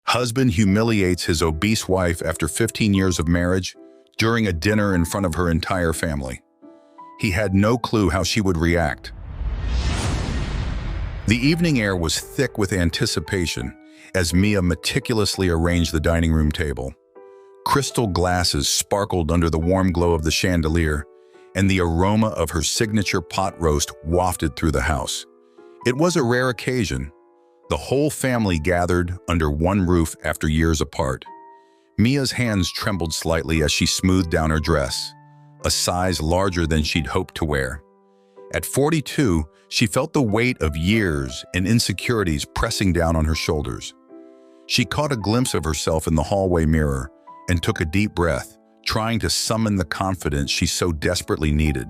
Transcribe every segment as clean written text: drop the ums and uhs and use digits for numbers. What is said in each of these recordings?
Husband humiliates his obese wife after 15 years of marriage during a dinner in front of her entire family. He had no clue how she would react. The evening air was thick with anticipation as Mia meticulously arranged the dining room table. Crystal glasses sparkled under the warm glow of the chandelier, and the aroma of her signature pot roast wafted through the house. It was a rare occasion. The whole family gathered under one roof after years apart. Mia's hands trembled slightly as she smoothed down her dress, a size larger than she'd hoped to wear. At 42, she felt the weight of years and insecurities pressing down on her shoulders. She caught a glimpse of herself in the hallway mirror and took a deep breath, trying to summon the confidence she so desperately needed.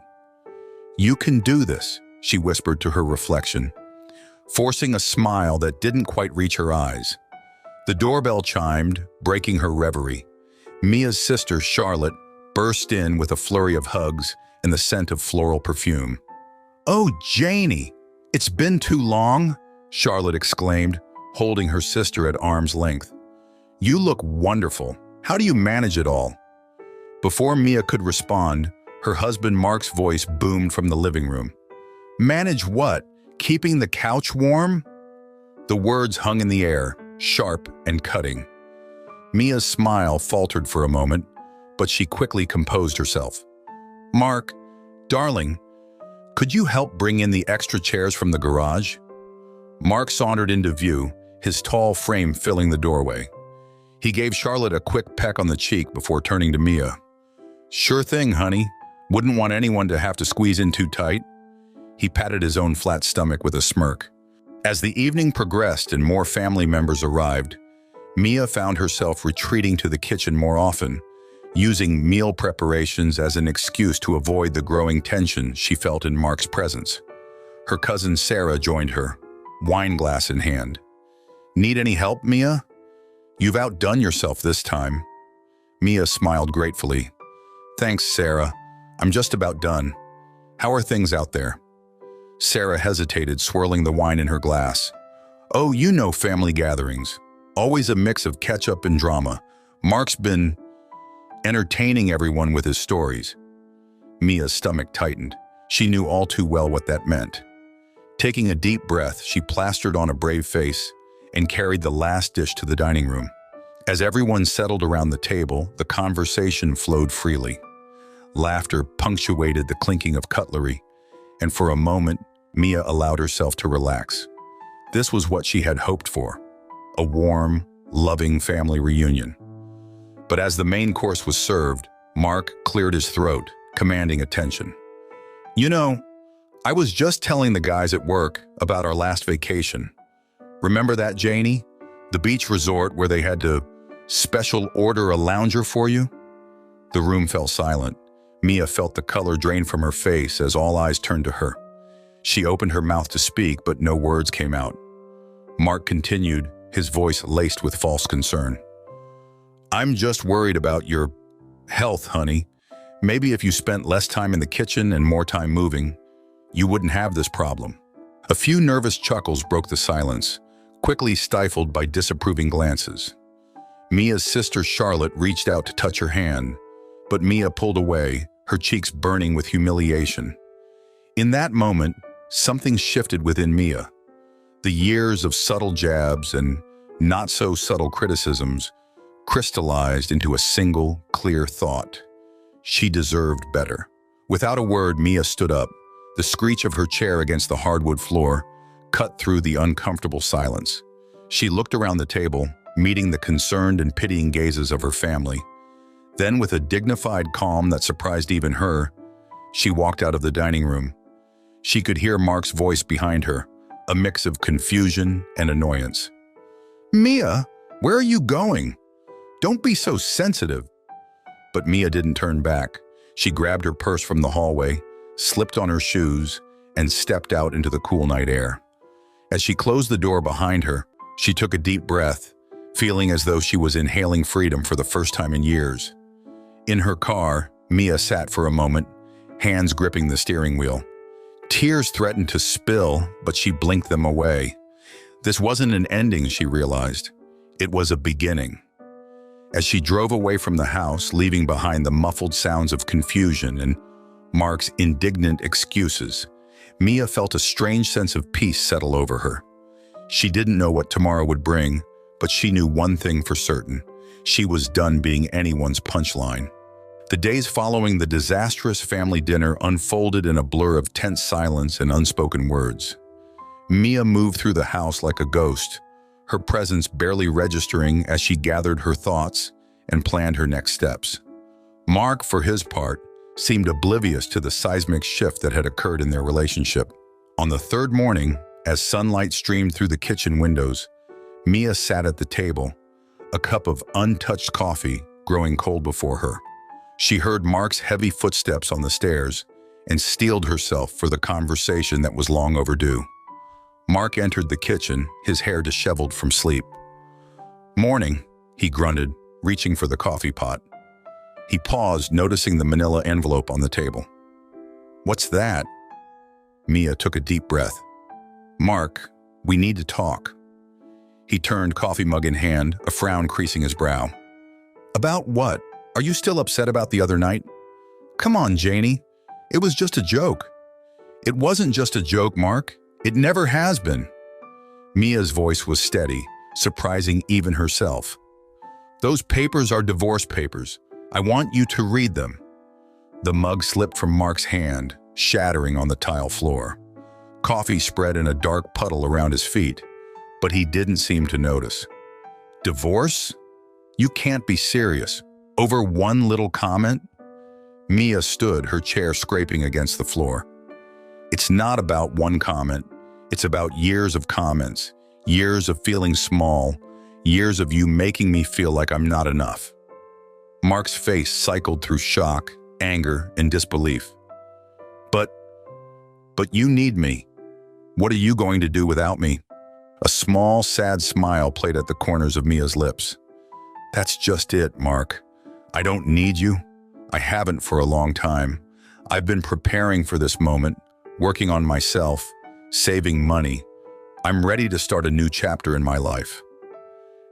"You can do this," she whispered to her reflection, forcing a smile that didn't quite reach her eyes. The doorbell chimed, breaking her reverie. Mia's sister, Charlotte, burst in with a flurry of hugs and the scent of floral perfume. "Oh, Janie, it's been too long," Charlotte exclaimed, holding her sister at arm's length. "You look wonderful. How do you manage it all?" Before Mia could respond, her husband Mark's voice boomed from the living room. "Manage what? Keeping the couch warm?" The words hung in the air, sharp and cutting. Mia's smile faltered for a moment, but she quickly composed herself. "Mark, darling, could you help bring in the extra chairs from the garage?" Mark sauntered into view, his tall frame filling the doorway. He gave Charlotte a quick peck on the cheek before turning to Mia. "Sure thing, honey. Wouldn't want anyone to have to squeeze in too tight." He patted his own flat stomach with a smirk. As the evening progressed and more family members arrived, Mia found herself retreating to the kitchen more often, using meal preparations as an excuse to avoid the growing tension she felt in Mark's presence. Her cousin Sarah joined her, wine glass in hand. "Need any help, Mia? You've outdone yourself this time." Mia smiled gratefully. "Thanks, Sarah. I'm just about done. How are things out there?" Sarah hesitated, swirling the wine in her glass. "Oh, you know family gatherings. Always a mix of catch-up and drama. Mark's been entertaining everyone with his stories." Mia's stomach tightened. She knew all too well what that meant. Taking a deep breath, she plastered on a brave face and carried the last dish to the dining room. As everyone settled around the table, the conversation flowed freely. Laughter punctuated the clinking of cutlery, and for a moment, Mia allowed herself to relax. This was what she had hoped for, a warm, loving family reunion. But as the main course was served, Mark cleared his throat, commanding attention. "You know, I was just telling the guys at work about our last vacation. Remember that, Janie? The beach resort where they had to special order a lounger for you?" The room fell silent. Mia felt the color drain from her face as all eyes turned to her. She opened her mouth to speak, but no words came out. Mark continued, his voice laced with false concern. "I'm just worried about your health, honey. Maybe if you spent less time in the kitchen and more time moving, you wouldn't have this problem." A few nervous chuckles broke the silence, quickly stifled by disapproving glances. Mia's sister Charlotte reached out to touch her hand, but Mia pulled away, her cheeks burning with humiliation. In that moment, something shifted within Mia. The years of subtle jabs and not-so-subtle criticisms crystallized into a single, clear thought. She deserved better. Without a word, Mia stood up. The screech of her chair against the hardwood floor cut through the uncomfortable silence. She looked around the table, meeting the concerned and pitying gazes of her family. Then, with a dignified calm that surprised even her, she walked out of the dining room. She could hear Mark's voice behind her, a mix of confusion and annoyance. "Mia, where are you going? Don't be so sensitive." But Mia didn't turn back. She grabbed her purse from the hallway, slipped on her shoes, and stepped out into the cool night air. As she closed the door behind her, she took a deep breath, feeling as though she was inhaling freedom for the first time in years. In her car, Mia sat for a moment, hands gripping the steering wheel. Tears threatened to spill, but she blinked them away. This wasn't an ending, she realized. It was a beginning. As she drove away from the house, leaving behind the muffled sounds of confusion and Mark's indignant excuses, Mia felt a strange sense of peace settle over her. She didn't know what tomorrow would bring, but she knew one thing for certain. She was done being anyone's punchline. The days following the disastrous family dinner unfolded in a blur of tense silence and unspoken words. Mia moved through the house like a ghost, her presence barely registering as she gathered her thoughts and planned her next steps. Mark, for his part, seemed oblivious to the seismic shift that had occurred in their relationship. On the third morning, as sunlight streamed through the kitchen windows, Mia sat at the table, a cup of untouched coffee growing cold before her. She heard Mark's heavy footsteps on the stairs and steeled herself for the conversation that was long overdue. Mark entered the kitchen, his hair disheveled from sleep. "Morning," he grunted, reaching for the coffee pot. He paused, noticing the manila envelope on the table. "What's that?" Mia took a deep breath. "Mark, we need to talk." He turned, coffee mug in hand, a frown creasing his brow. "About what? Are you still upset about the other night?" "Come on, Janie. It was just a joke." "It wasn't just a joke, Mark. It never has been." Mia's voice was steady, surprising even herself. "Those papers are divorce papers. I want you to read them." The mug slipped from Mark's hand, shattering on the tile floor. Coffee spread in a dark puddle around his feet, but he didn't seem to notice. "Divorce? You can't be serious. Over one little comment?" Mia stood, her chair scraping against the floor. "It's not about one comment. It's about years of comments, years of feeling small, years of you making me feel like I'm not enough." Mark's face cycled through shock, anger, and disbelief. But you need me. What are you going to do without me?" A small, sad smile played at the corners of Mia's lips. "That's just it, Mark. I don't need you. I haven't for a long time. I've been preparing for this moment, working on myself, saving money. I'm ready to start a new chapter in my life."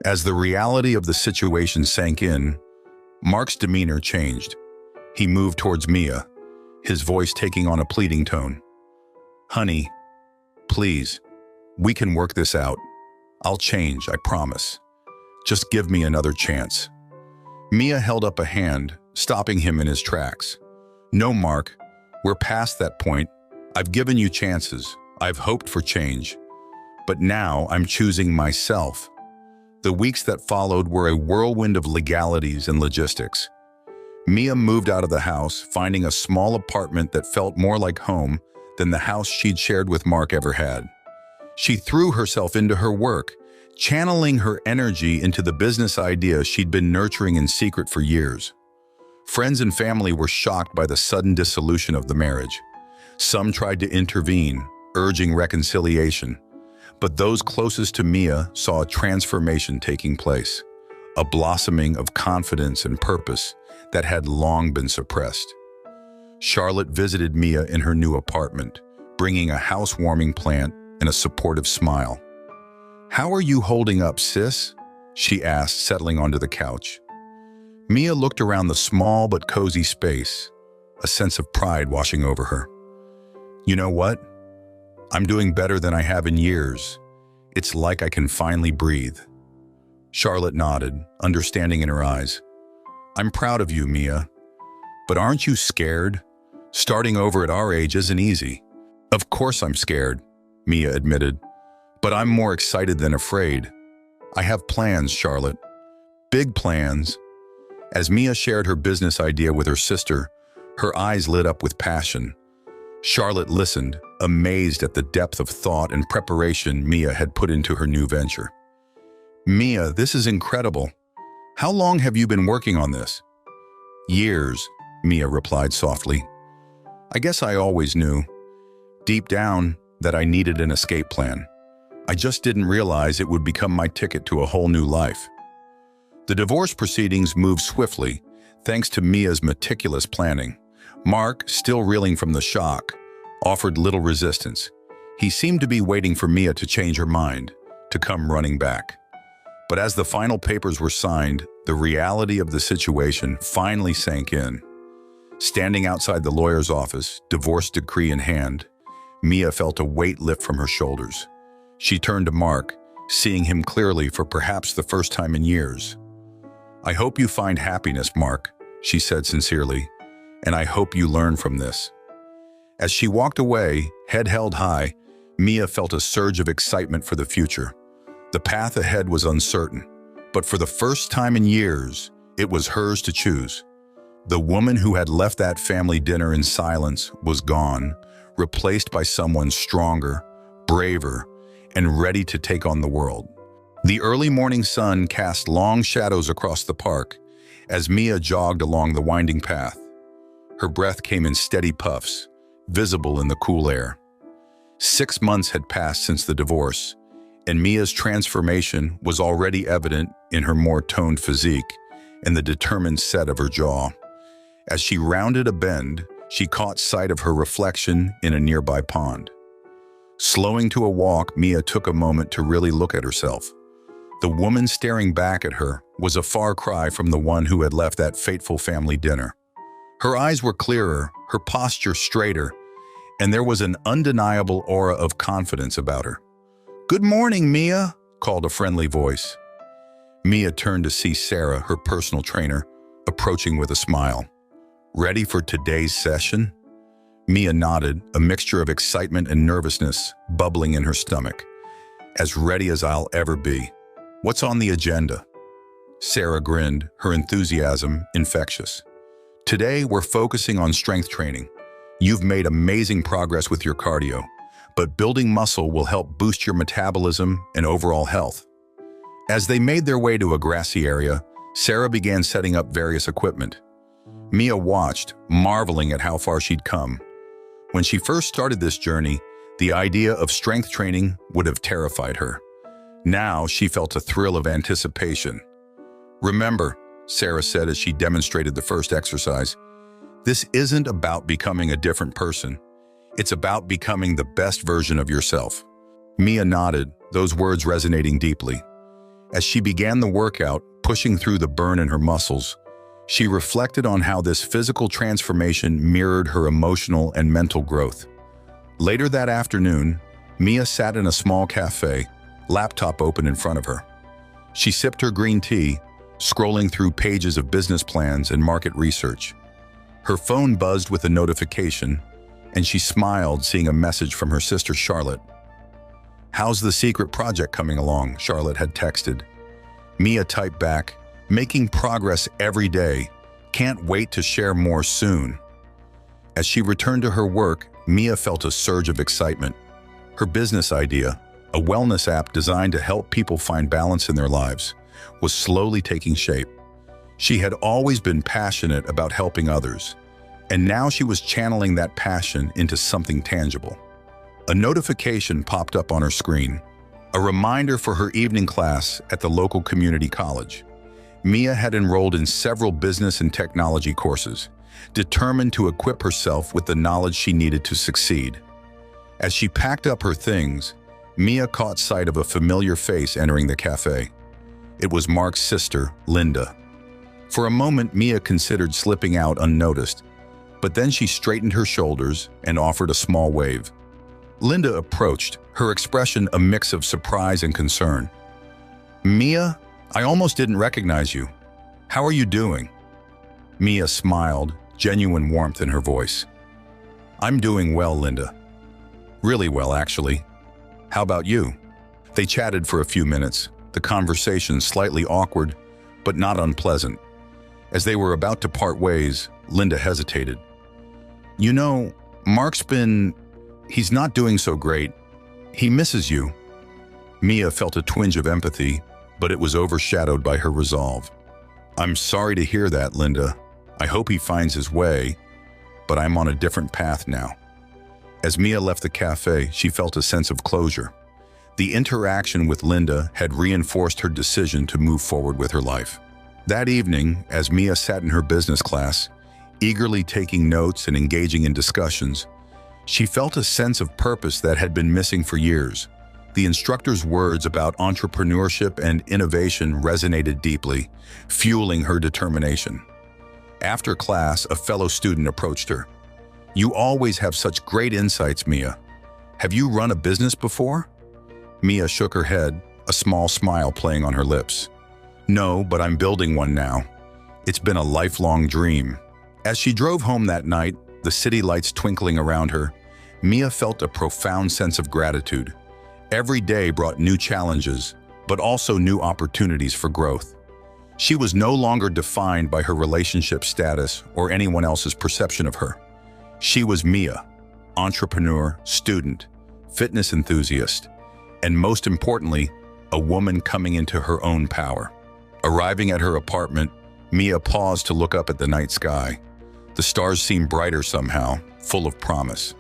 As the reality of the situation sank in, Mark's demeanor changed. He moved towards Mia, his voice taking on a pleading tone. "Honey, please, we can work this out. I'll change, I promise. Just give me another chance." Mia held up a hand, stopping him in his tracks. "No, Mark, we're past that point. I've given you chances. I've hoped for change. But now I'm choosing myself." The weeks that followed were a whirlwind of legalities and logistics. Mia moved out of the house, finding a small apartment that felt more like home than the house she'd shared with Mark ever had. She threw herself into her work, channeling her energy into the business idea she'd been nurturing in secret for years. Friends and family were shocked by the sudden dissolution of the marriage. Some tried to intervene, urging reconciliation, but those closest to Mia saw a transformation taking place, a blossoming of confidence and purpose that had long been suppressed. Charlotte visited Mia in her new apartment, bringing a housewarming plant and a supportive smile. "How are you holding up, sis?" she asked, settling onto the couch. Mia looked around the small but cozy space, a sense of pride washing over her. "You know what? I'm doing better than I have in years. It's like I can finally breathe." Charlotte nodded, understanding in her eyes. "I'm proud of you, Mia. But aren't you scared? Starting over at our age isn't easy." "Of course I'm scared," Mia admitted. "But I'm more excited than afraid. I have plans, Charlotte. Big plans." As Mia shared her business idea with her sister, her eyes lit up with passion. Charlotte listened, amazed at the depth of thought and preparation Mia had put into her new venture. "Mia, this is incredible. How long have you been working on this?" "Years," Mia replied softly. "I guess I always knew, deep down, that I needed an escape plan. I just didn't realize it would become my ticket to a whole new life." The divorce proceedings moved swiftly, thanks to Mia's meticulous planning. Mark, still reeling from the shock, offered little resistance. He seemed to be waiting for Mia to change her mind, to come running back. But as the final papers were signed, the reality of the situation finally sank in. Standing outside the lawyer's office, divorce decree in hand, Mia felt a weight lift from her shoulders. She turned to Mark, seeing him clearly for perhaps the first time in years. "I hope you find happiness, Mark," she said sincerely, "and I hope you learn from this." As she walked away, head held high, Mia felt a surge of excitement for the future. The path ahead was uncertain, but for the first time in years, it was hers to choose. The woman who had left that family dinner in silence was gone, replaced by someone stronger, braver, and ready to take on the world. The early morning sun cast long shadows across the park as Mia jogged along the winding path. Her breath came in steady puffs, visible in the cool air. 6 months had passed since the divorce, and Mia's transformation was already evident in her more toned physique and the determined set of her jaw. As she rounded a bend, she caught sight of her reflection in a nearby pond. Slowing to a walk, Mia took a moment to really look at herself. The woman staring back at her was a far cry from the one who had left that fateful family dinner. Her eyes were clearer, her posture straighter, and there was an undeniable aura of confidence about her. "Good morning, Mia," called a friendly voice. Mia turned to see Sarah, her personal trainer, approaching with a smile. "Ready for today's session?" Mia nodded, a mixture of excitement and nervousness bubbling in her stomach. "As ready as I'll ever be. What's on the agenda?" Sarah grinned, her enthusiasm infectious. "Today, we're focusing on strength training. You've made amazing progress with your cardio, but building muscle will help boost your metabolism and overall health." As they made their way to a grassy area, Sarah began setting up various equipment. Mia watched, marveling at how far she'd come. When she first started this journey, the idea of strength training would have terrified her. Now she felt a thrill of anticipation. "Remember," Sarah said as she demonstrated the first exercise, "this isn't about becoming a different person. It's about becoming the best version of yourself." Mia nodded, those words resonating deeply. As she began the workout, pushing through the burn in her muscles, she reflected on how this physical transformation mirrored her emotional and mental growth. Later that afternoon, Mia sat in a small cafe, laptop open in front of her. She sipped her green tea, scrolling through pages of business plans and market research. Her phone buzzed with a notification, and she smiled, seeing a message from her sister Charlotte. "How's the secret project coming along?" Charlotte had texted. Mia typed back, "Making progress every day. Can't wait to share more soon." As she returned to her work, Mia felt a surge of excitement. Her business idea, a wellness app designed to help people find balance in their lives, was slowly taking shape. She had always been passionate about helping others, and now she was channeling that passion into something tangible. A notification popped up on her screen, a reminder for her evening class at the local community college. Mia had enrolled in several business and technology courses, determined to equip herself with the knowledge she needed to succeed. As she packed up her things, Mia caught sight of a familiar face entering the cafe. It was Mark's sister, Linda. For a moment, Mia considered slipping out unnoticed, but then she straightened her shoulders and offered a small wave. Linda approached, her expression a mix of surprise and concern. "Mia, I almost didn't recognize you. How are you doing?" Mia smiled, genuine warmth in her voice. "I'm doing well, Linda. Really well, actually. How about you?" They chatted for a few minutes, the conversation slightly awkward, but not unpleasant. As they were about to part ways, Linda hesitated. "You know, he's not doing so great. He misses you." Mia felt a twinge of empathy, but it was overshadowed by her resolve. "I'm sorry to hear that, Linda. I hope he finds his way, but I'm on a different path now." As Mia left the cafe, she felt a sense of closure. The interaction with Linda had reinforced her decision to move forward with her life. That evening, as Mia sat in her business class, eagerly taking notes and engaging in discussions, she felt a sense of purpose that had been missing for years. The instructor's words about entrepreneurship and innovation resonated deeply, fueling her determination. After class, a fellow student approached her. "You always have such great insights, Mia. Have you run a business before?" Mia shook her head, a small smile playing on her lips. "No, but I'm building one now. It's been a lifelong dream." As she drove home that night, the city lights twinkling around her, Mia felt a profound sense of gratitude. Every day brought new challenges, but also new opportunities for growth. She was no longer defined by her relationship status or anyone else's perception of her. She was Mia, entrepreneur, student, fitness enthusiast, and most importantly, a woman coming into her own power. Arriving at her apartment, Mia paused to look up at the night sky. The stars seemed brighter somehow, full of promise.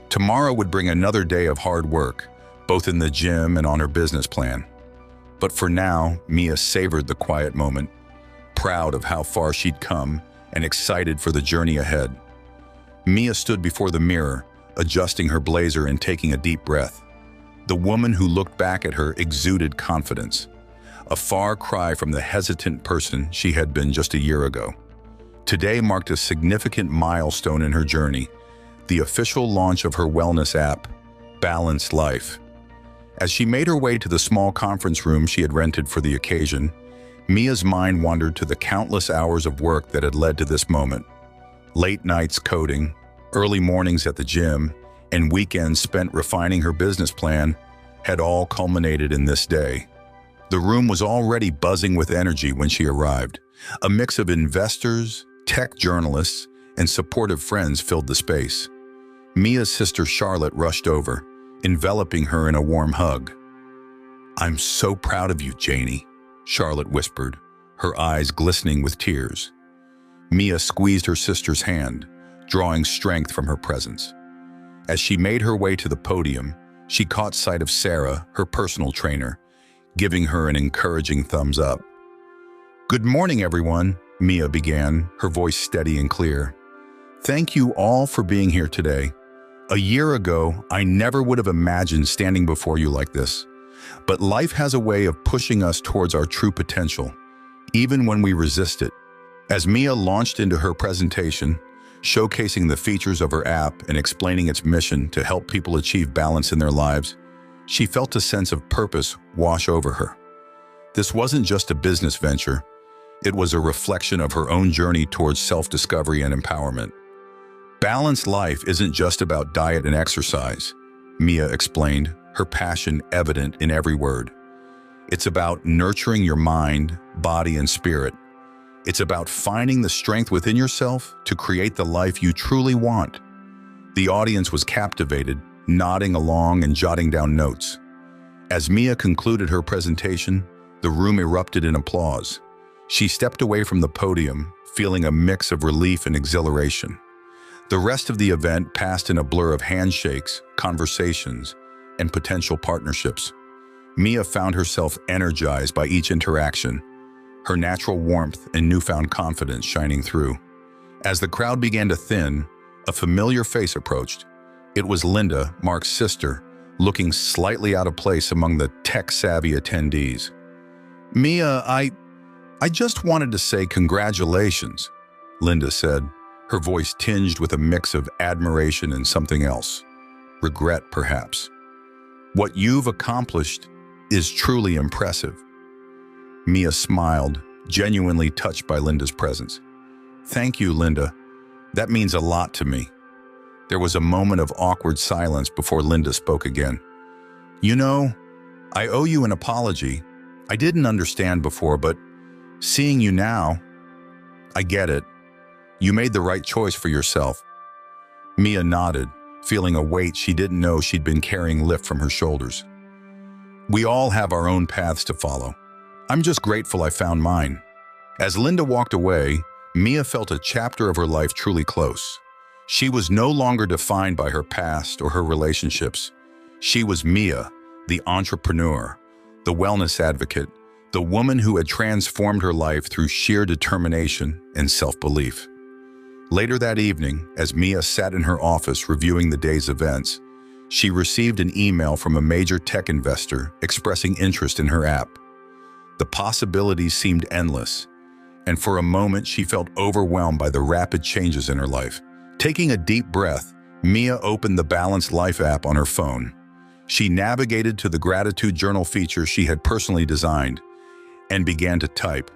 Tomorrow would bring another day of hard work, both in the gym and on her business plan. But for now, Mia savored the quiet moment, proud of how far she'd come and excited for the journey ahead. Mia stood before the mirror, adjusting her blazer and taking a deep breath. The woman who looked back at her exuded confidence, a far cry from the hesitant person she had been just a year ago. Today marked a significant milestone in her journey, the official launch of her wellness app, Balanced Life. As she made her way to the small conference room she had rented for the occasion, Mia's mind wandered to the countless hours of work that had led to this moment. Late nights coding, early mornings at the gym, and weekends spent refining her business plan had all culminated in this day. The room was already buzzing with energy when she arrived. A mix of investors, tech journalists, and supportive friends filled the space. Mia's sister Charlotte rushed over, enveloping her in a warm hug. "I'm so proud of you, Janie," Charlotte whispered, her eyes glistening with tears. Mia squeezed her sister's hand, drawing strength from her presence. As she made her way to the podium, she caught sight of Sarah, her personal trainer, giving her an encouraging thumbs up. "Good morning, everyone," Mia began, her voice steady and clear. "Thank you all for being here today. A year ago, I never would have imagined standing before you like this. But life has a way of pushing us towards our true potential, even when we resist it." As Mia launched into her presentation, showcasing the features of her app and explaining its mission to help people achieve balance in their lives, she felt a sense of purpose wash over her. This wasn't just a business venture, it was a reflection of her own journey towards self-discovery and empowerment. Balanced life isn't just about diet and exercise, Mia explained, her passion evident in every word. It's about nurturing your mind, body, and spirit. It's about finding the strength within yourself to create the life you truly want. The audience was captivated, nodding along and jotting down notes. As Mia concluded her presentation, the room erupted in applause. She stepped away from the podium, feeling a mix of relief and exhilaration. The rest of the event passed in a blur of handshakes, conversations, and potential partnerships. Mia found herself energized by each interaction, her natural warmth and newfound confidence shining through. As the crowd began to thin, a familiar face approached. It was Linda, Mark's sister, looking slightly out of place among the tech-savvy attendees. "Mia, I just wanted to say congratulations," Linda said, her voice tinged with a mix of admiration and something else. Regret, perhaps. "What you've accomplished is truly impressive." Mia smiled, genuinely touched by Linda's presence. "Thank you, Linda. That means a lot to me." There was a moment of awkward silence before Linda spoke again. "You know, I owe you an apology. I didn't understand before, but seeing you now, I get it. You made the right choice for yourself." Mia nodded, feeling a weight she didn't know she'd been carrying lift from her shoulders. "We all have our own paths to follow. I'm just grateful I found mine." As Linda walked away, Mia felt a chapter of her life truly close. She was no longer defined by her past or her relationships. She was Mia, the entrepreneur, the wellness advocate, the woman who had transformed her life through sheer determination and self-belief. Later that evening, as Mia sat in her office reviewing the day's events, She received an email from a major tech investor expressing interest in her app. The possibilities seemed endless, and for a moment she felt overwhelmed by the rapid changes in her life. Taking a deep breath, Mia opened the Balanced Life app on her phone. She navigated to the gratitude journal feature she had personally designed and began to type.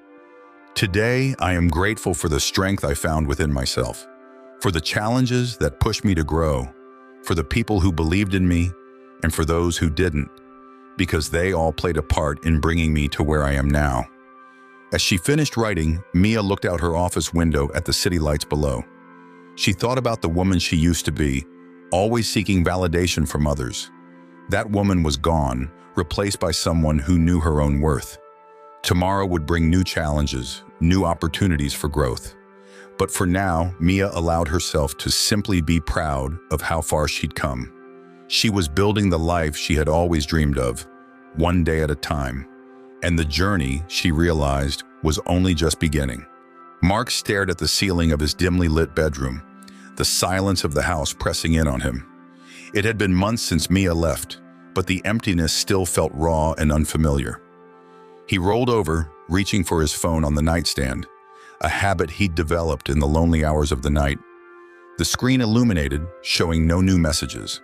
Today, I am grateful for the strength I found within myself, for the challenges that pushed me to grow, for the people who believed in me, and for those who didn't, because they all played a part in bringing me to where I am now. As she finished writing, Mia looked out her office window at the city lights below. She thought about the woman she used to be, always seeking validation from others. That woman was gone, replaced by someone who knew her own worth. Tomorrow would bring new challenges, new opportunities for growth. But for now, Mia allowed herself to simply be proud of how far she'd come. She was building the life she had always dreamed of, one day at a time. And the journey, she realized, was only just beginning. Mark stared at the ceiling of his dimly lit bedroom, the silence of the house pressing in on him. It had been months since Mia left, but the emptiness still felt raw and unfamiliar. He rolled over, reaching for his phone on the nightstand, a habit he'd developed in the lonely hours of the night. The screen illuminated, showing no new messages.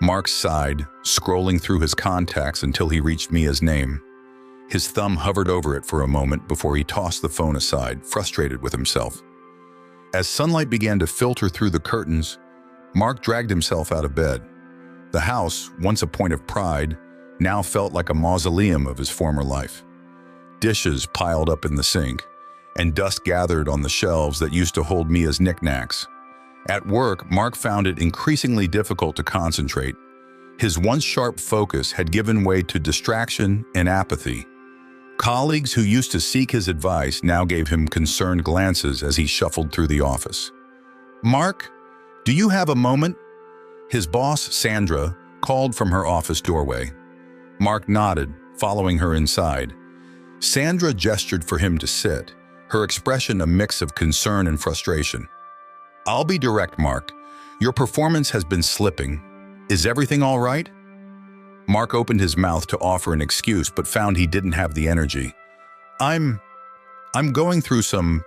Mark sighed, scrolling through his contacts until he reached Mia's name. His thumb hovered over it for a moment before he tossed the phone aside, frustrated with himself. As sunlight began to filter through the curtains, Mark dragged himself out of bed. The house, once a point of pride, now felt like a mausoleum of his former life. Dishes piled up in the sink, and dust gathered on the shelves that used to hold Mia's knickknacks. At work, Mark found it increasingly difficult to concentrate. His once sharp focus had given way to distraction and apathy. Colleagues who used to seek his advice now gave him concerned glances as he shuffled through the office. "Mark, do you have a moment?" His boss, Sandra, called from her office doorway. Mark nodded, following her inside. Sandra gestured for him to sit, her expression a mix of concern and frustration. "I'll be direct, Mark. Your performance has been slipping. Is everything all right?" Mark opened his mouth to offer an excuse, but found he didn't have the energy. I'm going through some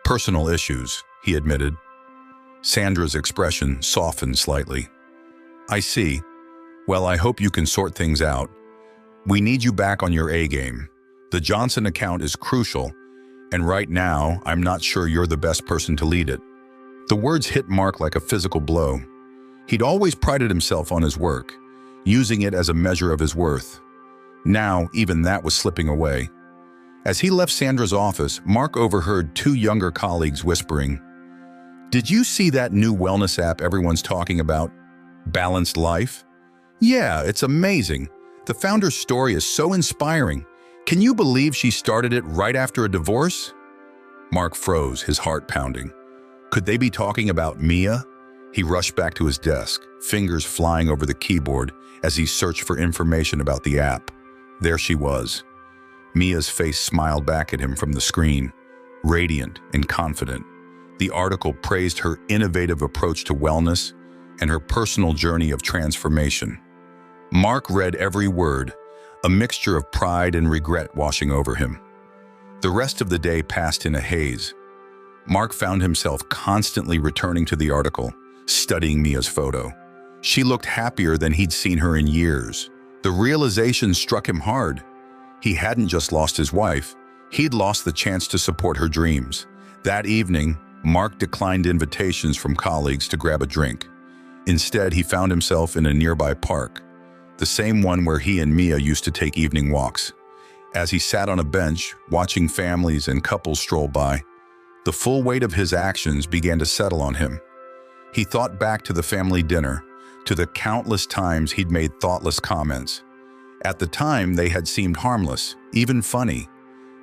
personal issues," he admitted. Sandra's expression softened slightly. "I see. Well, I hope you can sort things out. We need you back on your A game. The Johnson account is crucial, and right now, I'm not sure you're the best person to lead it." The words hit Mark like a physical blow. He'd always prided himself on his work, using it as a measure of his worth. Now, even that was slipping away. As he left Sandra's office, Mark overheard two younger colleagues whispering, "Did you see that new wellness app everyone's talking about? Balanced Life? Yeah, it's amazing. The founder's story is so inspiring. Can you believe she started it right after a divorce?" Mark froze, his heart pounding. Could they be talking about Mia? He rushed back to his desk, fingers flying over the keyboard as he searched for information about the app. There she was. Mia's face smiled back at him from the screen, radiant and confident. The article praised her innovative approach to wellness and her personal journey of transformation. Mark read every word, a mixture of pride and regret washing over him. The rest of the day passed in a haze. Mark found himself constantly returning to the article, studying Mia's photo. She looked happier than he'd seen her in years. The realization struck him hard. He hadn't just lost his wife, he'd lost the chance to support her dreams. That evening, Mark declined invitations from colleagues to grab a drink. Instead, he found himself in a nearby park, the same one where he and Mia used to take evening walks. As he sat on a bench, watching families and couples stroll by, the full weight of his actions began to settle on him. He thought back to the family dinner, to the countless times he'd made thoughtless comments. At the time, they had seemed harmless, even funny.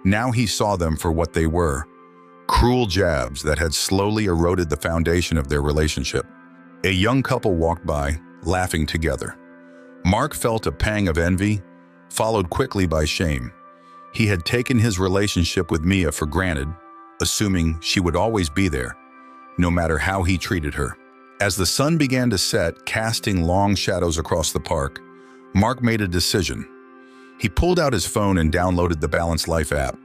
Now he saw them for what they were, cruel jabs that had slowly eroded the foundation of their relationship. A young couple walked by, laughing together. Mark felt a pang of envy, followed quickly by shame. He had taken his relationship with Mia for granted, assuming she would always be there, no matter how he treated her. As the sun began to set, casting long shadows across the park, Mark made a decision. He pulled out his phone and downloaded the Balanced Life app.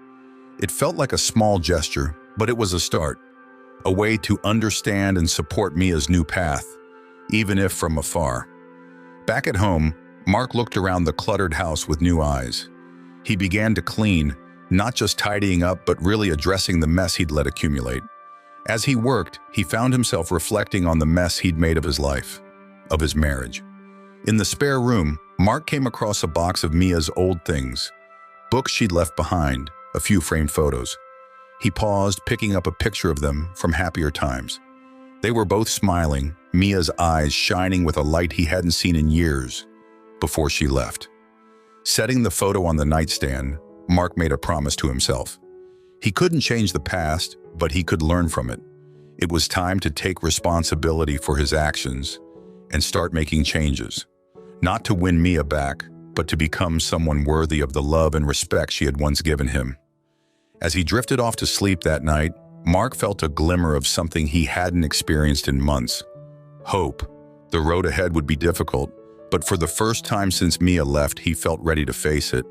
It felt like a small gesture, but it was a start, a way to understand and support Mia's new path, even if from afar. Back at home, Mark looked around the cluttered house with new eyes. He began to clean, not just tidying up, but really addressing the mess he'd let accumulate. As he worked, he found himself reflecting on the mess he'd made of his life, of his marriage. In the spare room, Mark came across a box of Mia's old things, books she'd left behind, a few framed photos. He paused, picking up a picture of them from happier times. They were both smiling, Mia's eyes shining with a light he hadn't seen in years before she left. Setting the photo on the nightstand, Mark made a promise to himself. He couldn't change the past, but he could learn from it. It was time to take responsibility for his actions and start making changes. Not to win Mia back, but to become someone worthy of the love and respect she had once given him. As he drifted off to sleep that night, Mark felt a glimmer of something he hadn't experienced in months. Hope. The road ahead would be difficult, but for the first time since Mia left, he felt ready to face it.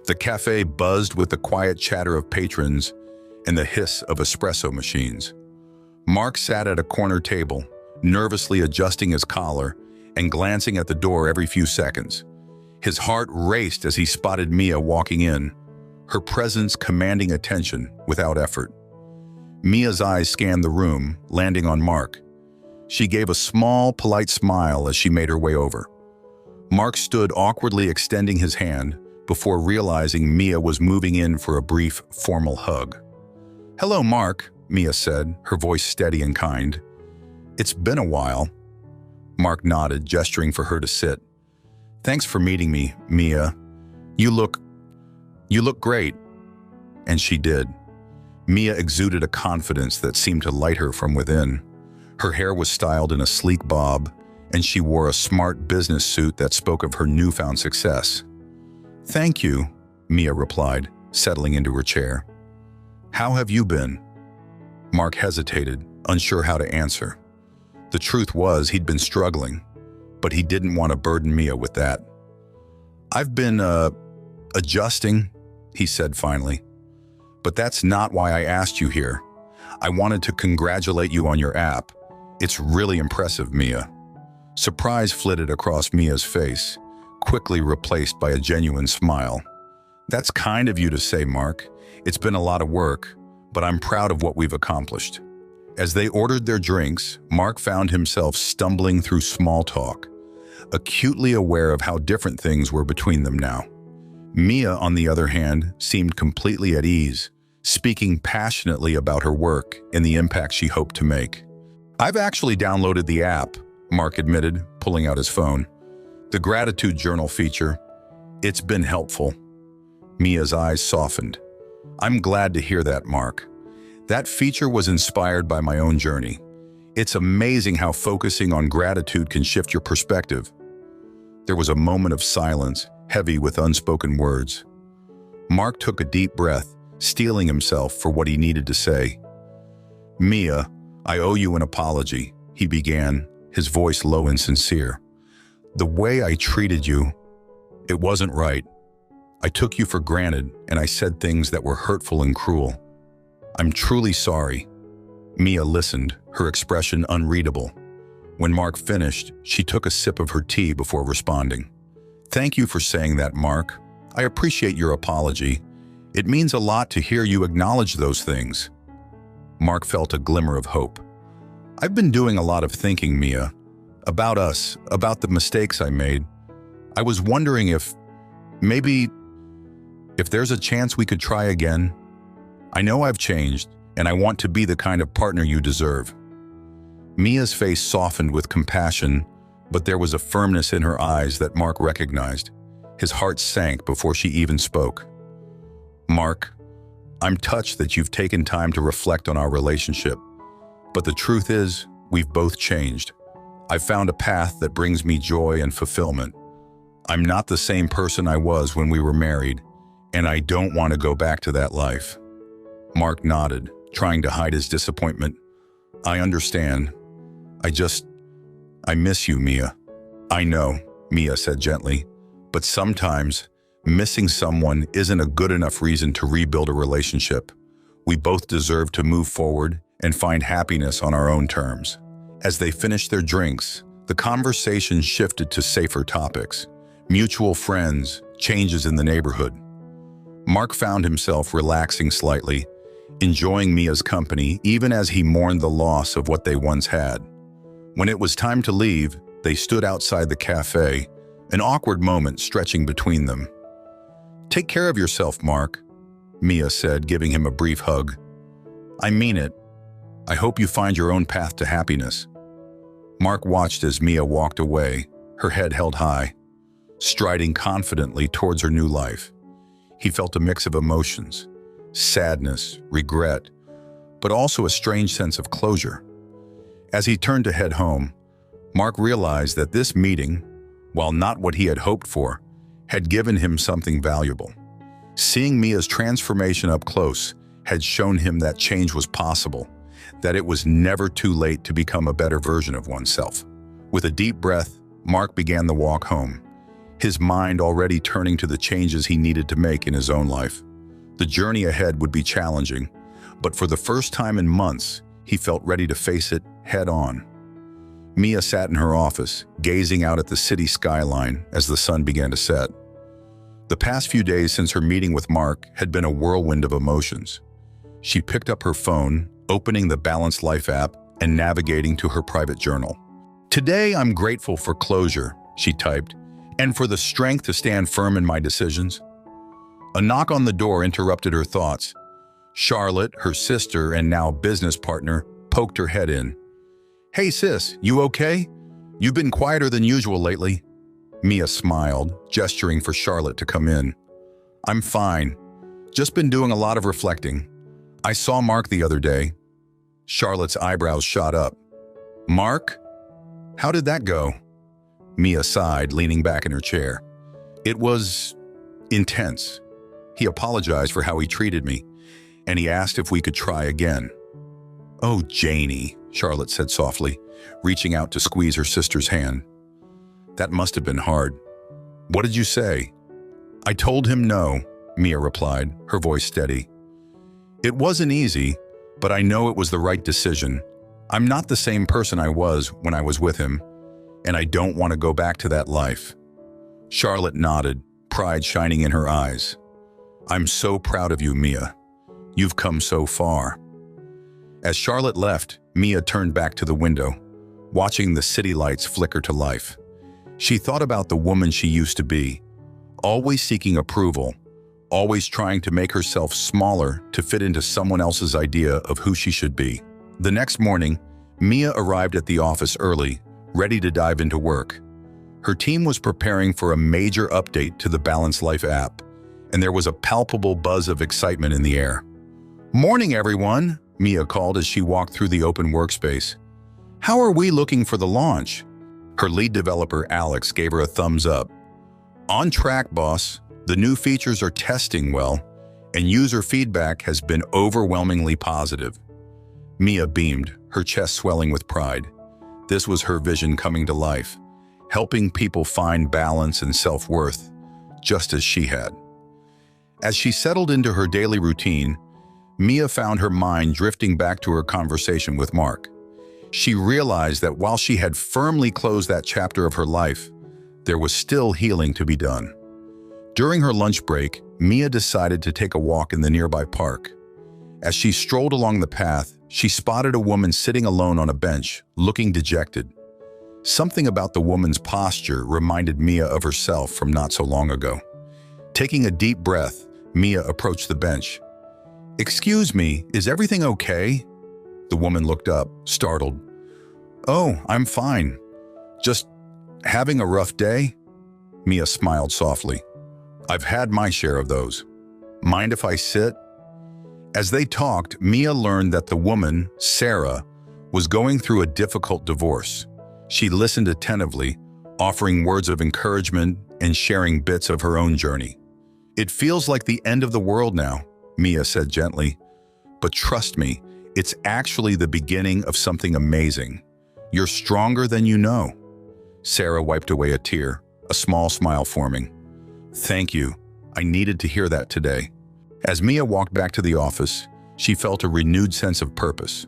The cafe buzzed with the quiet chatter of patrons and the hiss of espresso machines. Mark sat at a corner table, nervously adjusting his collar and glancing at the door every few seconds. His heart raced as he spotted Mia walking in, her presence commanding attention without effort. Mia's eyes scanned the room, landing on Mark. She gave a small, polite smile as she made her way over. Mark stood awkwardly extending his hand before realizing Mia was moving in for a brief, formal hug. "Hello, Mark," Mia said, her voice steady and kind. "It's been a while." Mark nodded, gesturing for her to sit. "Thanks for meeting me, Mia. You look great." And she did. Mia exuded a confidence that seemed to light her from within. Her hair was styled in a sleek bob, and she wore a smart business suit that spoke of her newfound success. "Thank you," Mia replied, settling into her chair. "How have you been?" Mark hesitated, unsure how to answer. The truth was he'd been struggling, but he didn't want to burden Mia with that. "I've been, adjusting," he said finally. "But that's not why I asked you here. I wanted to congratulate you on your app. It's really impressive, Mia." Surprise flitted across Mia's face, quickly replaced by a genuine smile. "That's kind of you to say, Mark. It's been a lot of work, but I'm proud of what we've accomplished." As they ordered their drinks, Mark found himself stumbling through small talk, acutely aware of how different things were between them now. Mia, on the other hand, seemed completely at ease, speaking passionately about her work and the impact she hoped to make. "I've actually downloaded the app," Mark admitted, pulling out his phone. "The gratitude journal feature. It's been helpful." Mia's eyes softened. "I'm glad to hear that, Mark. That feature was inspired by my own journey. It's amazing how focusing on gratitude can shift your perspective." There was a moment of silence, heavy with unspoken words. Mark took a deep breath, steeling himself for what he needed to say. "Mia, I owe you an apology," he began, his voice low and sincere. "The way I treated you, it wasn't right. I took you for granted, and I said things that were hurtful and cruel. I'm truly sorry." Mia listened, her expression unreadable. When Mark finished, she took a sip of her tea before responding. "Thank you for saying that, Mark. I appreciate your apology. It means a lot to hear you acknowledge those things." Mark felt a glimmer of hope. "I've been doing a lot of thinking, Mia, about us, about the mistakes I made. I was wondering if there's a chance we could try again. I know I've changed, and I want to be the kind of partner you deserve." Mia's face softened with compassion, but there was a firmness in her eyes that Mark recognized. His heart sank before she even spoke. "Mark, I'm touched that you've taken time to reflect on our relationship. But the truth is, we've both changed. I've found a path that brings me joy and fulfillment. I'm not the same person I was when we were married, and I don't want to go back to that life." Mark nodded, trying to hide his disappointment. "I understand. I miss you, Mia. I know, Mia said gently, but sometimes missing someone isn't a good enough reason to rebuild a relationship. We both deserve to move forward and find happiness on our own terms. As they finished their drinks, the conversation shifted to safer topics: mutual friends, changes in the neighborhood. Mark found himself relaxing slightly, enjoying Mia's company even as he mourned the loss of what they once had. When it was time to leave, they stood outside the cafe, an awkward moment stretching between them. "Take care of yourself, Mark," Mia said, giving him a brief hug. "I mean it. I hope you find your own path to happiness." Mark watched as Mia walked away, her head held high, striding confidently towards her new life. He felt a mix of emotions: sadness, regret, but also a strange sense of closure. As he turned to head home, Mark realized that this meeting, while not what he had hoped for, had given him something valuable. Seeing Mia's transformation up close had shown him that change was possible, that it was never too late to become a better version of oneself. With a deep breath, Mark began the walk home, his mind already turning to the changes he needed to make in his own life. The journey ahead would be challenging, but for the first time in months, he felt ready to face it head on. Mia sat in her office, gazing out at the city skyline as the sun began to set. The past few days since her meeting with Mark had been a whirlwind of emotions. She picked up her phone, opening the Balanced Life app and navigating to her private journal. "Today, I'm grateful for closure," she typed, "and for the strength to stand firm in my decisions." A knock on the door interrupted her thoughts. Charlotte, her sister and now business partner, poked her head in. "Hey sis, you okay? You've been quieter than usual lately." Mia smiled, gesturing for Charlotte to come in. "I'm fine. Just been doing a lot of reflecting. I saw Mark the other day." Charlotte's eyebrows shot up. "Mark? How did that go?" Mia sighed, leaning back in her chair. "It was intense. He apologized for how he treated me, and he asked if we could try again." "Oh, Janie," Charlotte said softly, reaching out to squeeze her sister's hand. "That must have been hard. What did you say?" "I told him no," Mia replied, her voice steady. "It wasn't easy, but I know it was the right decision. I'm not the same person I was when I was with him, and I don't want to go back to that life." Charlotte nodded, pride shining in her eyes. "I'm so proud of you, Mia. You've come so far." As Charlotte left, Mia turned back to the window, watching the city lights flicker to life. She thought about the woman she used to be, always seeking approval, always trying to make herself smaller to fit into someone else's idea of who she should be. The next morning, Mia arrived at the office early, ready to dive into work. Her team was preparing for a major update to the Balanced Life app, and there was a palpable buzz of excitement in the air. "Morning, everyone," Mia called as she walked through the open workspace. "How are we looking for the launch?" Her lead developer, Alex, gave her a thumbs up. "On track, boss. The new features are testing well, and user feedback has been overwhelmingly positive." Mia beamed, her chest swelling with pride. This was her vision coming to life, helping people find balance and self-worth, just as she had. As she settled into her daily routine, Mia found her mind drifting back to her conversation with Mark. She realized that while she had firmly closed that chapter of her life, there was still healing to be done. During her lunch break, Mia decided to take a walk in the nearby park. As she strolled along the path, she spotted a woman sitting alone on a bench, looking dejected. Something about the woman's posture reminded Mia of herself from not so long ago. Taking a deep breath, Mia approached the bench. "Excuse me, is everything okay?" The woman looked up, startled. "Oh, I'm fine. Just having a rough day?" Mia smiled softly. "I've had my share of those. Mind if I sit?" As they talked, Mia learned that the woman, Sarah, was going through a difficult divorce. She listened attentively, offering words of encouragement and sharing bits of her own journey. "It feels like the end of the world now," Mia said gently. "But trust me, it's actually the beginning of something amazing. You're stronger than you know." Sarah wiped away a tear, a small smile forming. "Thank you. I needed to hear that today." As Mia walked back to the office, she felt a renewed sense of purpose.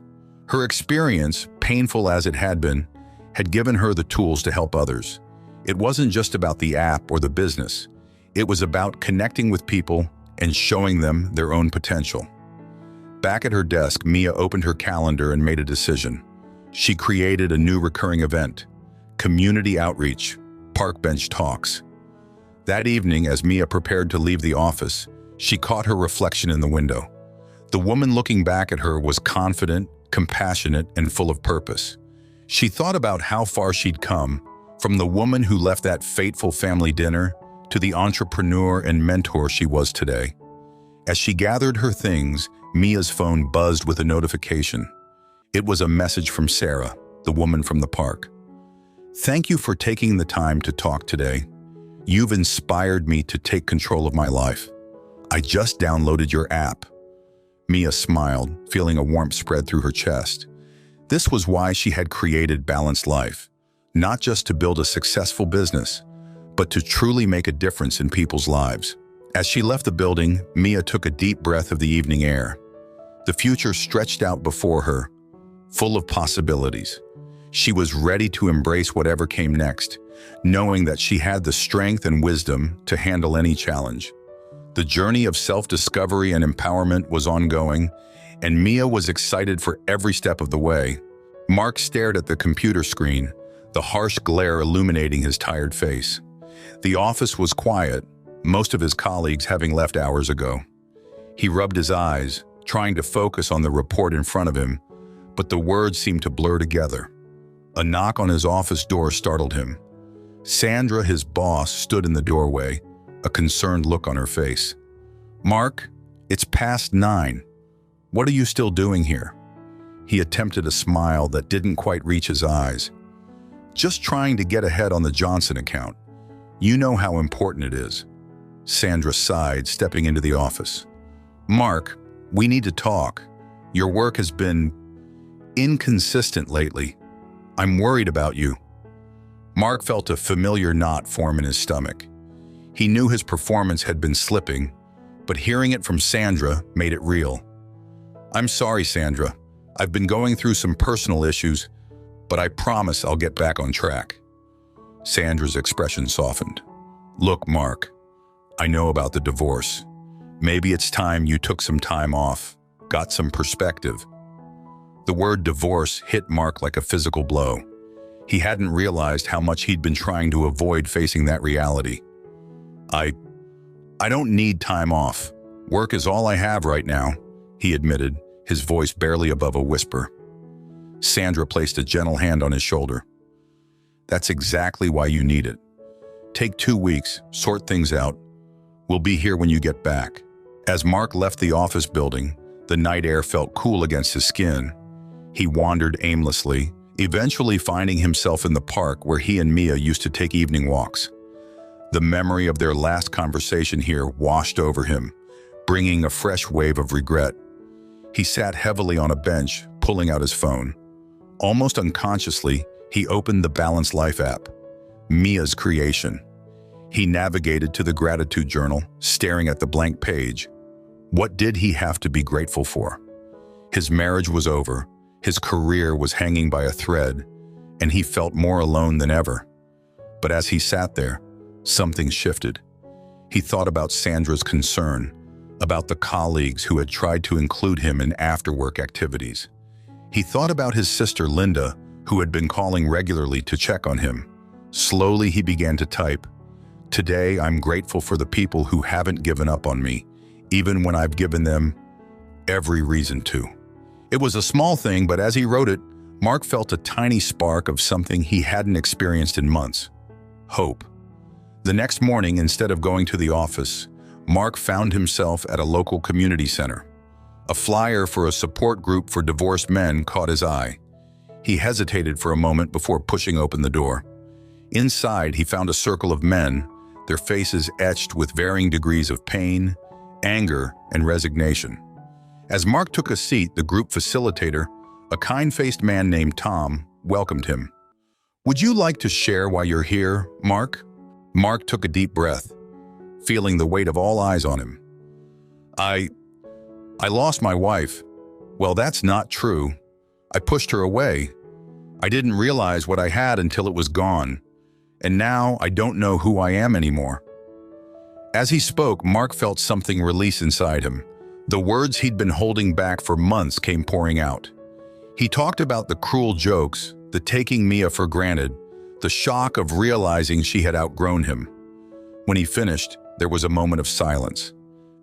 Her experience, painful as it had been, had given her the tools to help others. It wasn't just about the app or the business. It was about connecting with people and showing them their own potential. Back at her desk, Mia opened her calendar and made a decision. She created a new recurring event: community outreach, park bench talks. That evening, as Mia prepared to leave the office, she caught her reflection in the window. The woman looking back at her was confident, compassionate, and full of purpose. She thought about how far she'd come, from the woman who left that fateful family dinner to the entrepreneur and mentor she was today. As she gathered her things, Mia's phone buzzed with a notification. It was a message from Sarah, the woman from the park. "Thank you for taking the time to talk today. You've inspired me to take control of my life. I just downloaded your app." Mia smiled, feeling a warmth spread through her chest. This was why she had created Balanced Life, not just to build a successful business, but to truly make a difference in people's lives. As she left the building, Mia took a deep breath of the evening air. The future stretched out before her, full of possibilities. She was ready to embrace whatever came next, knowing that she had the strength and wisdom to handle any challenge. The journey of self-discovery and empowerment was ongoing, and Mia was excited for every step of the way. Mark stared at the computer screen, the harsh glare illuminating his tired face. The office was quiet, most of his colleagues having left hours ago. He rubbed his eyes, trying to focus on the report in front of him, but the words seemed to blur together. A knock on his office door startled him. Sandra, his boss, stood in the doorway, a concerned look on her face. "Mark, it's past 9. What are you still doing here?" He attempted a smile that didn't quite reach his eyes. "Just trying to get ahead on the Johnson account. You know how important it is." Sandra sighed, stepping into the office. "Mark, we need to talk. Your work has been inconsistent lately. I'm worried about you." Mark felt a familiar knot form in his stomach. He knew his performance had been slipping, but hearing it from Sandra made it real. "I'm sorry, Sandra. I've been going through some personal issues, but I promise I'll get back on track." Sandra's expression softened. "Look, Mark, I know about the divorce. Maybe it's time you took some time off, got some perspective." The word divorce hit Mark like a physical blow. He hadn't realized how much he'd been trying to avoid facing that reality. I don't need time off. Work is all I have right now," he admitted, his voice barely above a whisper. Sandra placed a gentle hand on his shoulder. "That's exactly why you need it. Take 2 weeks, sort things out. We'll be here when you get back." As Mark left the office building, the night air felt cool against his skin. He wandered aimlessly, eventually finding himself in the park where he and Mia used to take evening walks. The memory of their last conversation here washed over him, bringing a fresh wave of regret. He sat heavily on a bench, pulling out his phone. Almost unconsciously, he opened the Balanced Life app, Mia's creation. He navigated to the gratitude journal, staring at the blank page. What did he have to be grateful for? His marriage was over, his career was hanging by a thread, and he felt more alone than ever. But as he sat there, something shifted. He thought about Sandra's concern, about the colleagues who had tried to include him in after-work activities. He thought about his sister Linda, who had been calling regularly to check on him. Slowly he began to type, "Today I'm grateful for the people who haven't given up on me, even when I've given them every reason to." It was a small thing, but as he wrote it, Mark felt a tiny spark of something he hadn't experienced in months: hope. The next morning, instead of going to the office, Mark found himself at a local community center. A flyer for a support group for divorced men caught his eye. He hesitated for a moment before pushing open the door. Inside, he found a circle of men, their faces etched with varying degrees of pain, anger, and resignation. As Mark took a seat, the group facilitator, a kind-faced man named Tom, welcomed him. "Would you like to share why you're here, Mark?" Mark took a deep breath, feeling the weight of all eyes on him. I lost my wife." "Well, that's not true. I pushed her away. I didn't realize what I had until it was gone. And now I don't know who I am anymore." As he spoke, Mark felt something release inside him. The words he'd been holding back for months came pouring out. He talked about the cruel jokes, the taking Mia for granted, the shock of realizing she had outgrown him. When he finished, there was a moment of silence.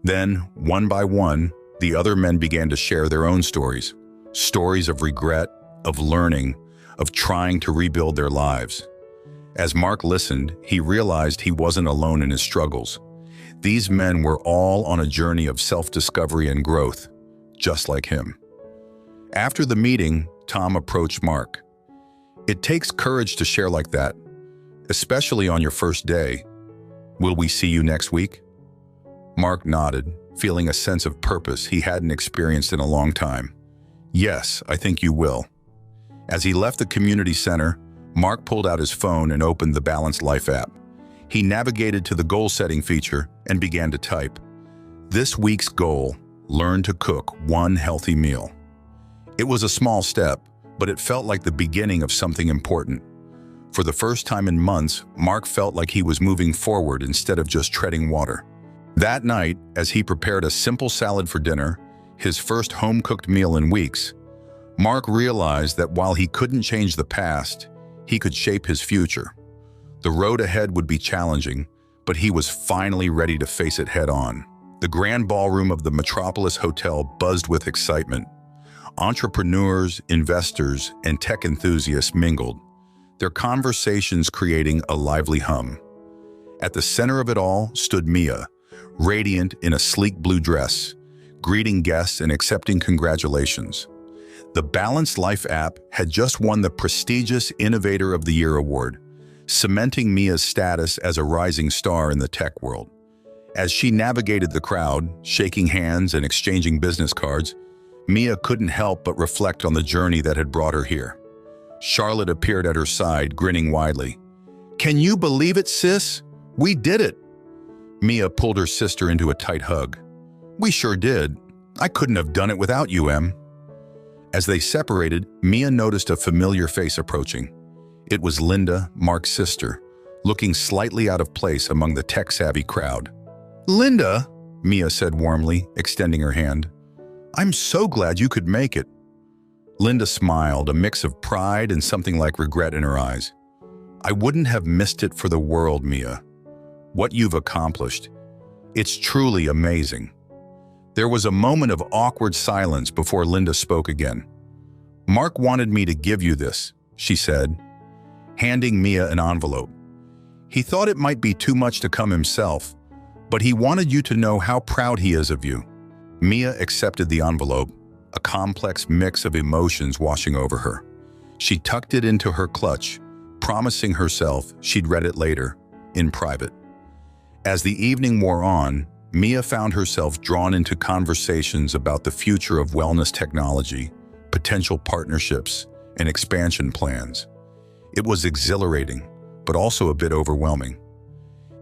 Then, one by one, the other men began to share their own stories. Stories of regret, of learning, of trying to rebuild their lives. As Mark listened, he realized he wasn't alone in his struggles. These men were all on a journey of self-discovery and growth, just like him. After the meeting, Tom approached Mark. "It takes courage to share like that, especially on your first day. Will we see you next week?" Mark nodded, feeling a sense of purpose he hadn't experienced in a long time. "Yes, I think you will." As he left the community center, Mark pulled out his phone and opened the Balanced Life app. He navigated to the goal-setting feature and began to type, "This week's goal, learn to cook one healthy meal." It was a small step, but it felt like the beginning of something important. For the first time in months, Mark felt like he was moving forward instead of just treading water. That night, as he prepared a simple salad for dinner, his first home-cooked meal in weeks, Mark realized that while he couldn't change the past, he could shape his future. The road ahead would be challenging, but he was finally ready to face it head-on. The grand ballroom of the Metropolis Hotel buzzed with excitement. Entrepreneurs, investors, and tech enthusiasts mingled, their conversations creating a lively hum. At the center of it all stood Mia, radiant in a sleek blue dress, greeting guests and accepting congratulations. The Balanced Life app had just won the prestigious Innovator of the Year award, cementing Mia's status as a rising star in the tech world. As she navigated the crowd, shaking hands and exchanging business cards, Mia couldn't help but reflect on the journey that had brought her here. Charlotte appeared at her side, grinning widely. "Can you believe it, sis? We did it!" Mia pulled her sister into a tight hug. "We sure did. I couldn't have done it without you, Em." As they separated, Mia noticed a familiar face approaching. It was Linda, Mark's sister, looking slightly out of place among the tech-savvy crowd. "Linda," Mia said warmly, extending her hand. "I'm so glad you could make it." Linda smiled, a mix of pride and something like regret in her eyes. "I wouldn't have missed it for the world, Mia. What you've accomplished. It's truly amazing." There was a moment of awkward silence before Linda spoke again. "Mark wanted me to give you this," she said, handing Mia an envelope. "He thought it might be too much to come himself, but he wanted you to know how proud he is of you." Mia accepted the envelope, a complex mix of emotions washing over her. She tucked it into her clutch, promising herself she'd read it later, in private. As the evening wore on, Mia found herself drawn into conversations about the future of wellness technology, potential partnerships, and expansion plans. It was exhilarating, but also a bit overwhelming.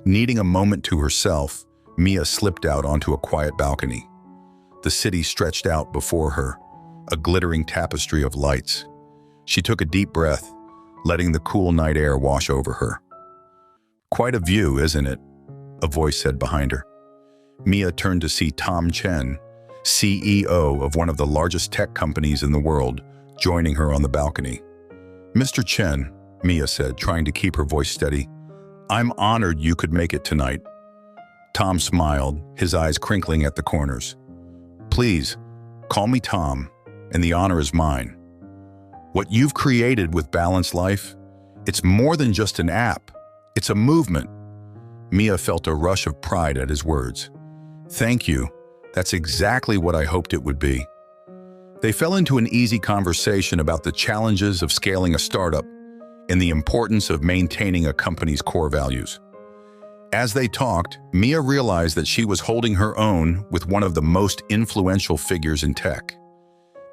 Needing a moment to herself, Mia slipped out onto a quiet balcony. The city stretched out before her, a glittering tapestry of lights. She took a deep breath, letting the cool night air wash over her. "Quite a view, isn't it?" a voice said behind her. Mia turned to see Tom Chen, CEO of one of the largest tech companies in the world, joining her on the balcony. "Mr. Chen," Mia said, trying to keep her voice steady, "I'm honored you could make it tonight." Tom smiled, his eyes crinkling at the corners. "Please, call me Tom, and the honor is mine. What you've created with Balanced Life, it's more than just an app. It's a movement." Mia felt a rush of pride at his words. "Thank you. That's exactly what I hoped it would be." They fell into an easy conversation about the challenges of scaling a startup and the importance of maintaining a company's core values. As they talked, Mia realized that she was holding her own with one of the most influential figures in tech.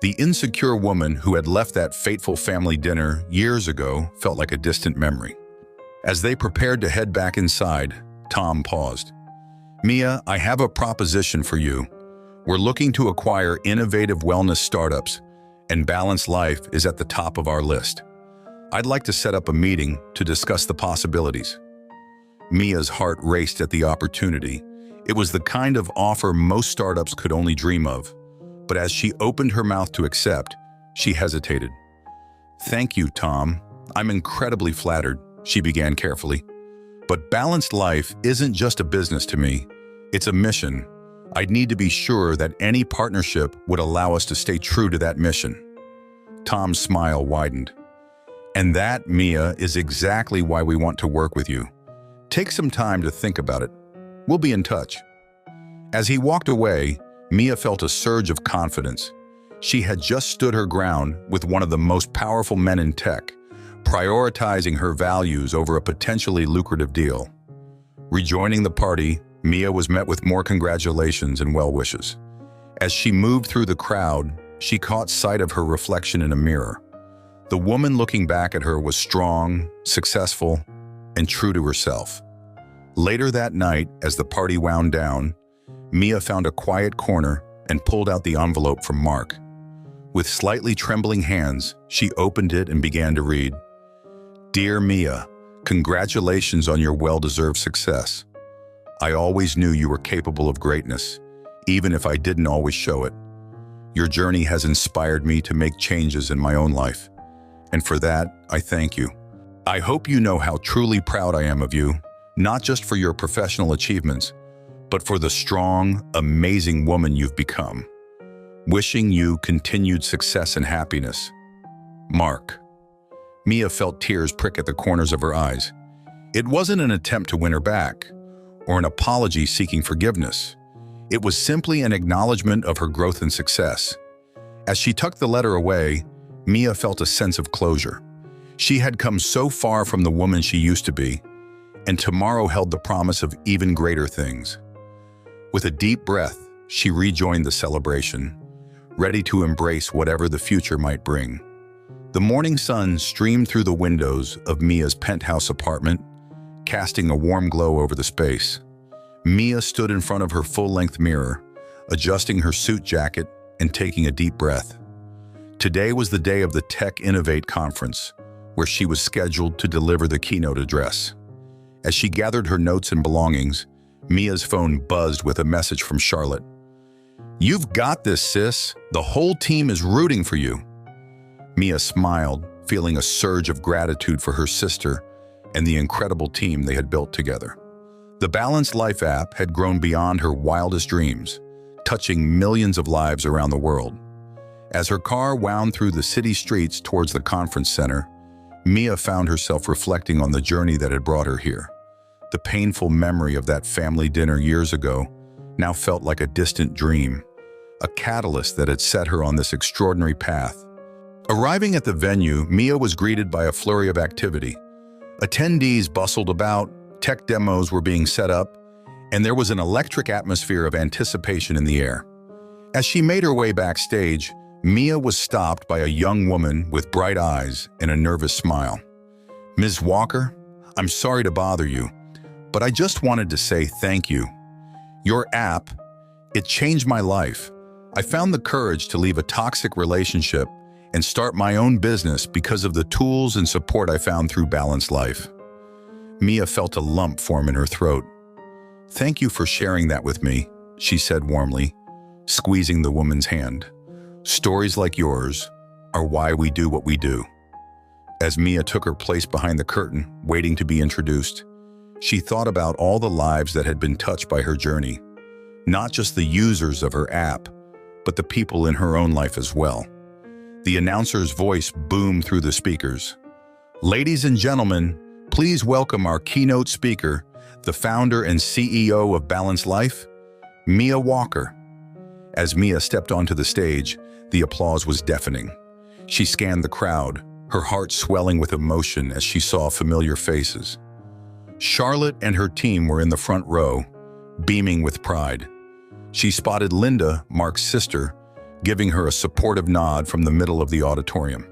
The insecure woman who had left that fateful family dinner years ago felt like a distant memory. As they prepared to head back inside, Tom paused. "Mia, I have a proposition for you. We're looking to acquire innovative wellness startups, and Balanced Life is at the top of our list. I'd like to set up a meeting to discuss the possibilities." Mia's heart raced at the opportunity. It was the kind of offer most startups could only dream of. But as she opened her mouth to accept, she hesitated. "Thank you, Tom. I'm incredibly flattered," she began carefully. "But Balanced Life isn't just a business to me. It's a mission. I'd need to be sure that any partnership would allow us to stay true to that mission." Tom's smile widened. "And that, Mia, is exactly why we want to work with you. Take some time to think about it. We'll be in touch." As he walked away, Mia felt a surge of confidence. She had just stood her ground with one of the most powerful men in tech, prioritizing her values over a potentially lucrative deal. Rejoining the party, Mia was met with more congratulations and well wishes. As she moved through the crowd, she caught sight of her reflection in a mirror. The woman looking back at her was strong, successful, and true to herself. Later that night, as the party wound down, Mia found a quiet corner and pulled out the envelope from Mark. With slightly trembling hands, she opened it and began to read. "Dear Mia, congratulations on your well-deserved success. I always knew you were capable of greatness, even if I didn't always show it. Your journey has inspired me to make changes in my own life, and for that, I thank you. I hope you know how truly proud I am of you, not just for your professional achievements, but for the strong, amazing woman you've become. Wishing you continued success and happiness. Mark." Mia felt tears prick at the corners of her eyes. It wasn't an attempt to win her back, or an apology seeking forgiveness. It was simply an acknowledgement of her growth and success. As she tucked the letter away, Mia felt a sense of closure. She had come so far from the woman she used to be, and tomorrow held the promise of even greater things. With a deep breath, she rejoined the celebration, ready to embrace whatever the future might bring. The morning sun streamed through the windows of Mia's penthouse apartment, casting a warm glow over the space. Mia stood in front of her full-length mirror, adjusting her suit jacket and taking a deep breath. Today was the day of the Tech Innovate conference, where she was scheduled to deliver the keynote address. As she gathered her notes and belongings, Mia's phone buzzed with a message from Charlotte. "You've got this, sis. The whole team is rooting for you." Mia smiled, feeling a surge of gratitude for her sister and the incredible team they had built together. The Balanced Life app had grown beyond her wildest dreams, touching millions of lives around the world. As her car wound through the city streets towards the conference center, Mia found herself reflecting on the journey that had brought her here. The painful memory of that family dinner years ago now felt like a distant dream, a catalyst that had set her on this extraordinary path. Arriving at the venue, Mia was greeted by a flurry of activity. Attendees bustled about, tech demos were being set up, and there was an electric atmosphere of anticipation in the air. As she made her way backstage, Mia was stopped by a young woman with bright eyes and a nervous smile. "Ms. Walker, I'm sorry to bother you, but I just wanted to say thank you. Your app, it changed my life. I found the courage to leave a toxic relationship and start my own business because of the tools and support I found through Balanced Life." Mia felt a lump form in her throat. "Thank you for sharing that with me," she said warmly, squeezing the woman's hand. "Stories like yours are why we do what we do." As Mia took her place behind the curtain, waiting to be introduced, she thought about all the lives that had been touched by her journey, not just the users of her app, but the people in her own life as well. The announcer's voice boomed through the speakers. "Ladies and gentlemen, please welcome our keynote speaker, the founder and CEO of Balanced Life, Mia Walker." As Mia stepped onto the stage, the applause was deafening. She scanned the crowd, her heart swelling with emotion as she saw familiar faces. Charlotte and her team were in the front row, beaming with pride. She spotted Linda, Mark's sister, giving her a supportive nod from the middle of the auditorium.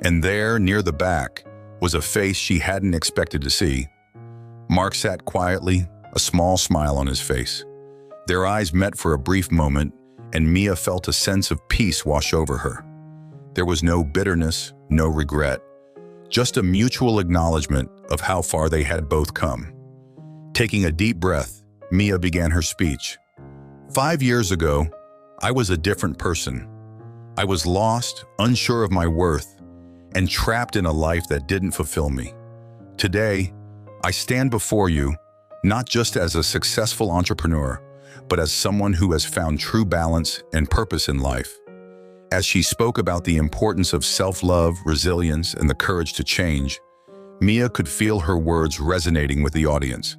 And there, near the back, was a face she hadn't expected to see. Mark sat quietly, a small smile on his face. Their eyes met for a brief moment, and Mia felt a sense of peace wash over her. There was no bitterness, no regret, just a mutual acknowledgement of how far they had both come. Taking a deep breath, Mia began her speech. 5 years ago, I was a different person. I was lost, unsure of my worth, and trapped in a life that didn't fulfill me. Today, I stand before you, not just as a successful entrepreneur, but as someone who has found true balance and purpose in life. As she spoke about the importance of self-love, resilience, and the courage to change, Mia could feel her words resonating with the audience.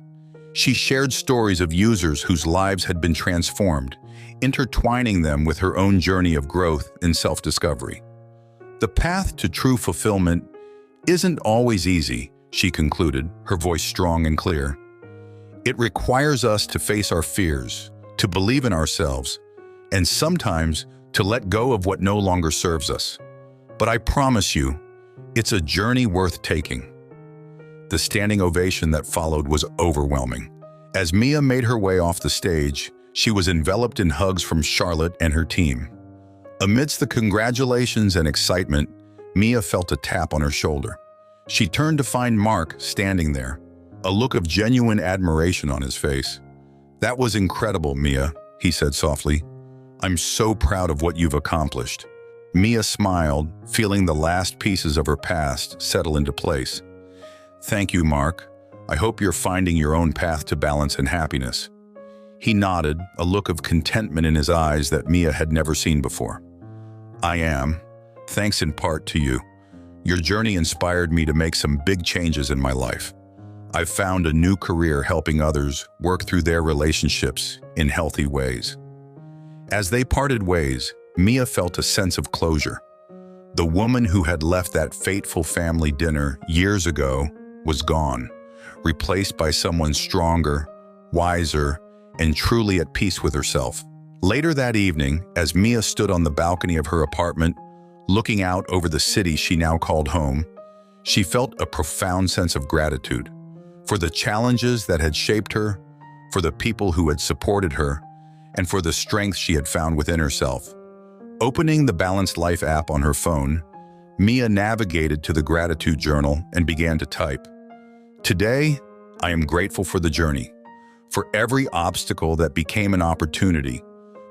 She shared stories of users whose lives had been transformed, intertwining them with her own journey of growth and self-discovery. The path to true fulfillment isn't always easy, she concluded, her voice strong and clear. It requires us to face our fears, to believe in ourselves, and sometimes to let go of what no longer serves us. But I promise you, it's a journey worth taking. The standing ovation that followed was overwhelming. As Mia made her way off the stage, she was enveloped in hugs from Charlotte and her team. Amidst the congratulations and excitement, Mia felt a tap on her shoulder. She turned to find Mark standing there, a look of genuine admiration on his face. "That was incredible, Mia," he said softly. "I'm so proud of what you've accomplished." Mia smiled, feeling the last pieces of her past settle into place. "Thank you, Mark. I hope you're finding your own path to balance and happiness." He nodded, a look of contentment in his eyes that Mia had never seen before. "I am, thanks in part to you. Your journey inspired me to make some big changes in my life. I've found a new career helping others work through their relationships in healthy ways." As they parted ways, Mia felt a sense of closure. The woman who had left that fateful family dinner years ago was gone, replaced by someone stronger, wiser, and truly at peace with herself. Later that evening, as Mia stood on the balcony of her apartment, looking out over the city she now called home, she felt a profound sense of gratitude for the challenges that had shaped her, for the people who had supported her, and for the strength she had found within herself. Opening the Balanced Life app on her phone, Mia navigated to the gratitude journal and began to type. "Today, I am grateful for the journey, for every obstacle that became an opportunity,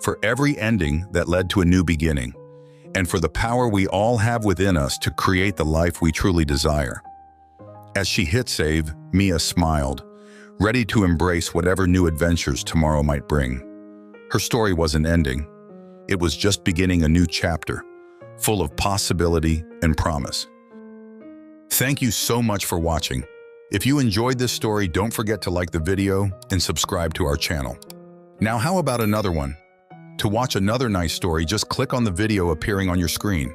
for every ending that led to a new beginning, and for the power we all have within us to create the life we truly desire." As she hit save, Mia smiled, ready to embrace whatever new adventures tomorrow might bring. Her story wasn't ending. It was just beginning a new chapter, full of possibility and promise. Thank you so much for watching. If you enjoyed this story, don't forget to like the video and subscribe to our channel. Now, how about another one? To watch another nice story, just click on the video appearing on your screen.